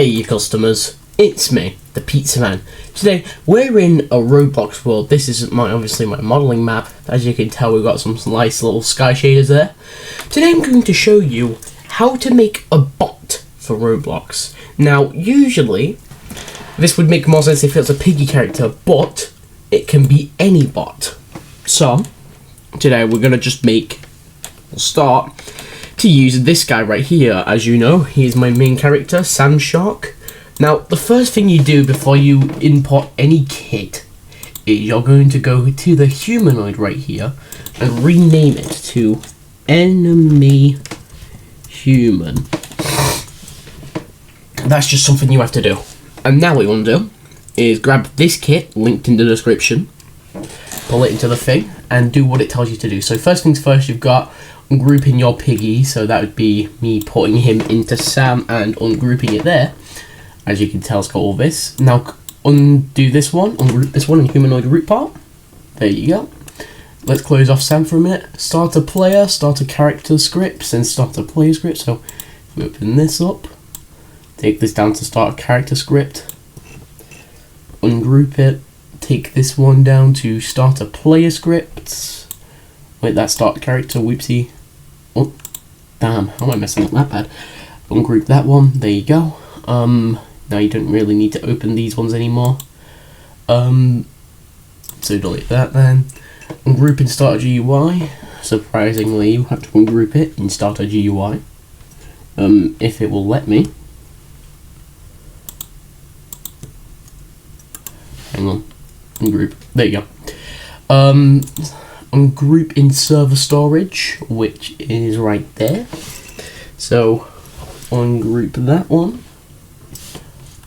Hey customers, it's me, the Pizza Man. Today we're in a Roblox world. This is obviously my modelling map. As you can tell, we've got some nice little sky shaders there. Today I'm going to show you how to make a bot for Roblox. Now usually this would make more sense if it was a piggy character, but it can be any bot. So today we're going to just start to use this guy right here. As you know, he's my main character, Sand Shark. Now, the first thing you do before you import any kit is you're going to go to the humanoid right here and rename it to enemy human. That's just something you have to do. And now what you want to do is grab this kit linked in the description, pull it into the thing, and do what it tells you to do. So first things first, you've got ungrouping your piggy, so that would be me putting him into Sam and ungrouping it there. As you can tell, it's got all this. Now undo this one, ungroup this one in humanoid root part. There you go. Let's close off Sam for a minute. Start a player, start a character scripts, and start a player script. So if we open this up, take this down to start a character script, ungroup it, take this one down to start a player script. Wait, that start character, whoopsie. Oh, damn, how am I messing up that bad? Ungroup that one, there you go. Now you don't really need to open these ones anymore. So delete that then. Ungroup in Starter GUI. Surprisingly, you have to ungroup it in Starter GUI. If it will let me. Hang on. Ungroup. There you go. Ungroup in server storage, which is right there. So ungroup that one.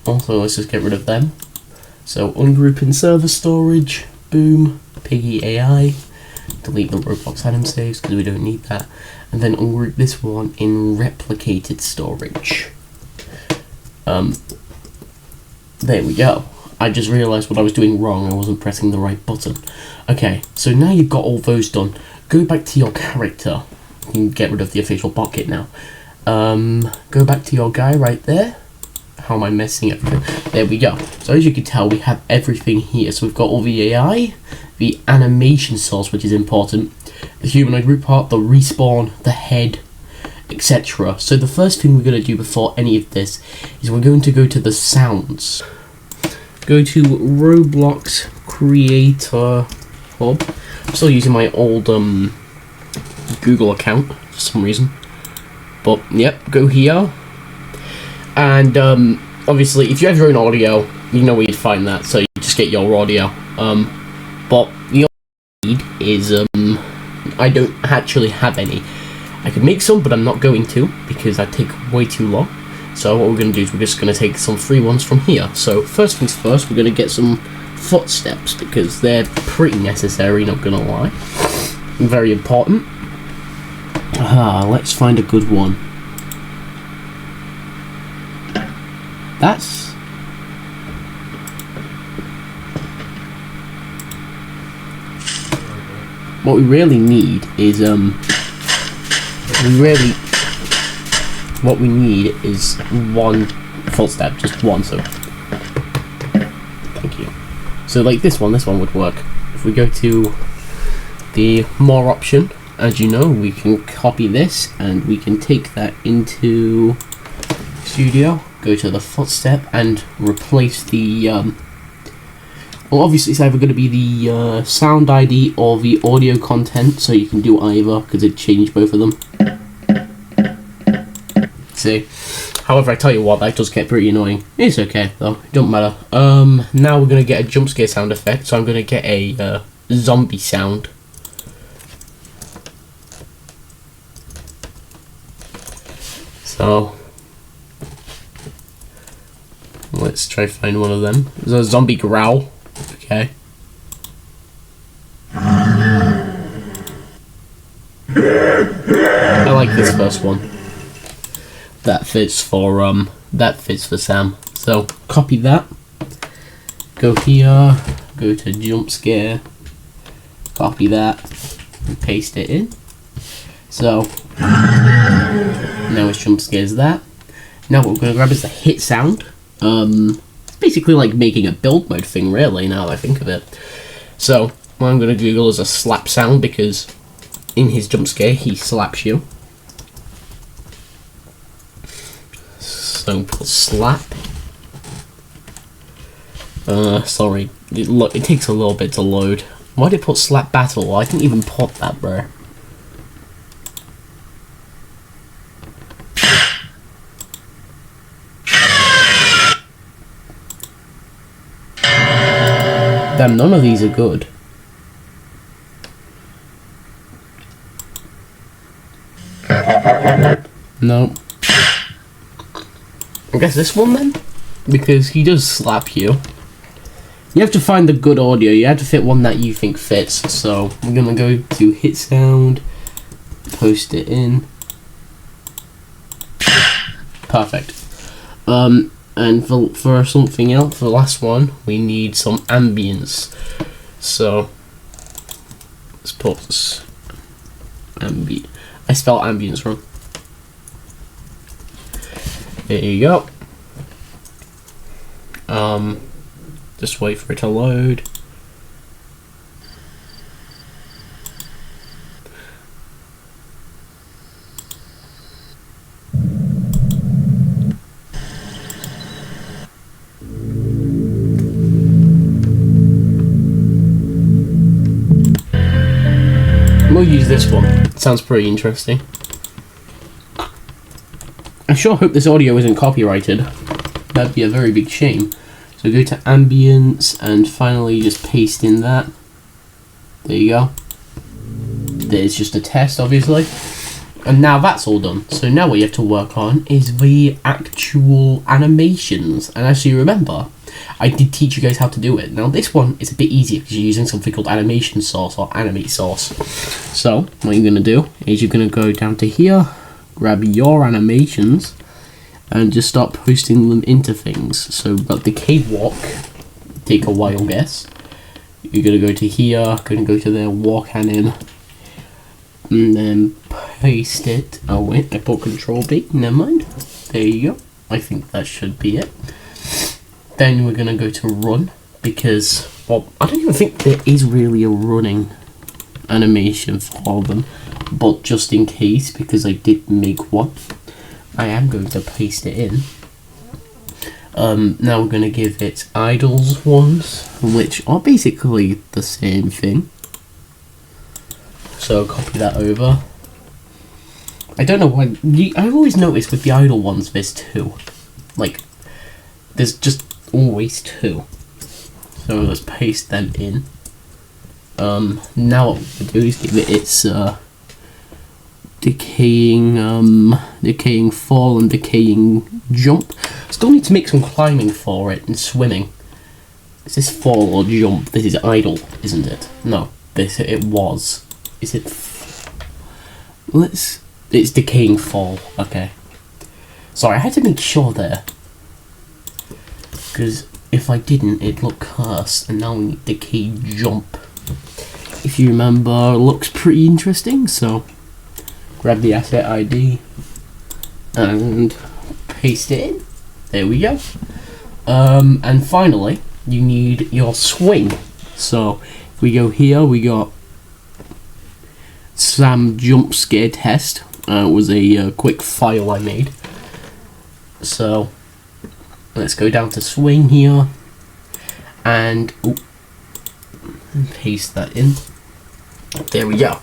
Also, let's just get rid of them. So ungroup in server storage, boom, piggy AI, delete the Roblox item saves because we don't need that, and then ungroup this one in replicated storage. There we go. I just realised what I was doing wrong. I wasn't pressing the right button. Okay, so now you've got all those done. Go back to your character. You can get rid of the official bot kit now. Go back to your guy right there. How am I messing everything? There we go. So as you can tell, we have everything here. So we've got all the AI, the animation source, which is important, the humanoid root part, the respawn, the head, etc. So the first thing we're going to do before any of this is we're going to go to the sounds. Go to Roblox Creator Hub. I'm still using my old Google account for some reason. But yep, go here. And obviously, if you have your own audio, you know where you'd find that, so you just get your audio. But the only need is, I don't actually have any. I could make some, but I'm not going to, because that'd take way too long. So what we're going to do is we're just going to take some free ones from here. So first things first, we're going to get some footsteps, because they're pretty necessary, not going to lie. Very important. Let's find a good one. That's what we really need is what we need is one footstep, just one. So thank you. So like this one would work. If we go to the more option, as you know, we can copy this and we can take that into Studio, go to the footstep and replace the well, obviously it's either going to be the sound ID or the audio content, so you can do either because it changed both of them. See, however, I tell you what, that does get pretty annoying. It's okay though, it don't matter. Now we're going to get a jump scare sound effect, so I'm going to get a zombie sound. So let's try to find one of them. There's a zombie growl. Okay. I like this first one. That fits for Sam. So copy that. Go here. Go to jump scare. Copy that. And paste it in. So now it's jump scares that. Now what we're going to grab is the hit sound. It's basically like making a build mode thing, really, now that I think of it. So what I'm going to Google is a slap sound, because in his jump scare he slaps you. So put slap. Sorry, it takes a little bit to load. Why did it put slap battle? I didn't even put that, bro. Damn, none of these are good. No. I guess this one then? Because he does slap you. You have to find the good audio. You have to fit one that you think fits. So we're gonna go to hit sound, post it in. Perfect. And for something else, for the last one, we need some ambience. So let's put I spelled ambience wrong. There you go. Just wait for it to load. We'll use this one. It sounds pretty interesting. I sure hope this audio isn't copyrighted. That'd be a very big shame. So go to ambience and finally just paste in that. There you go. There's just a test, obviously. And now that's all done. So now what you have to work on is the actual animations. And as you remember, I did teach you guys how to do it. Now this one is a bit easier because you're using something called animation source or animate source. So what you're going to do is you're going to go down to here, grab your animations, and just start posting them into things. So but the cave walk, take a wild guess. You're going to go to here, going to go to there, walk anim, and then paste it. Oh wait, I put control B, never mind. There you go. I think that should be it. Then we're going to go to run, because, well, I don't even think there is really a running animation for them, but just in case, because I did make one, I am going to paste it in. Now we're going to give it idols ones, which are basically the same thing. So copy that over. I don't know why, I've always noticed with the idle ones there's two. Like, there's just always two. So let's paste them in. Now what we do is give it its decaying fall and decaying jump. Still need to make some climbing for it and swimming. Is this fall or jump? This is idle, isn't it? No, it was. Is it? It's decaying fall. Okay. Sorry, I had to make sure there. Because if I didn't, it'd look cursed, and now we need decay jump. If you remember, it looks pretty interesting, so grab the asset ID and paste it in. There we go. And finally, you need your swing. So if we go here, we got Sam jump scare test. It was a quick file I made. So let's go down to swing here and paste that in. There we go.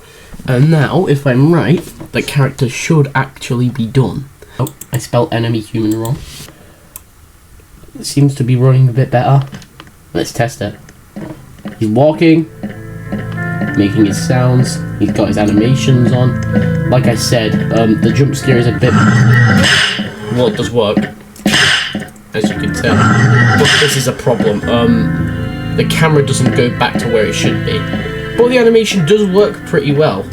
And now, if I'm right, the character should actually be done. Oh, I spelled enemy human wrong. It seems to be running a bit better. Let's test it. He's walking, making his sounds. He's got his animations on. Like I said, the jump scare is a bit... Well, it does work, as you can tell. But this is a problem. The camera doesn't go back to where it should be. But the animation does work pretty well.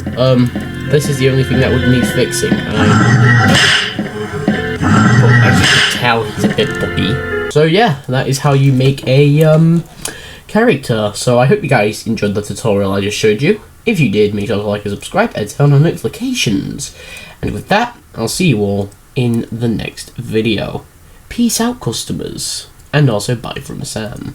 This is the only thing that would need fixing. But as you can tell, he's a bit buggy. So yeah, that is how you make a character. So I hope you guys enjoyed the tutorial I just showed you. If you did, make sure to like and subscribe and turn on notifications. And with that, I'll see you all in the next video. Peace out, customers, and also bye from Sam.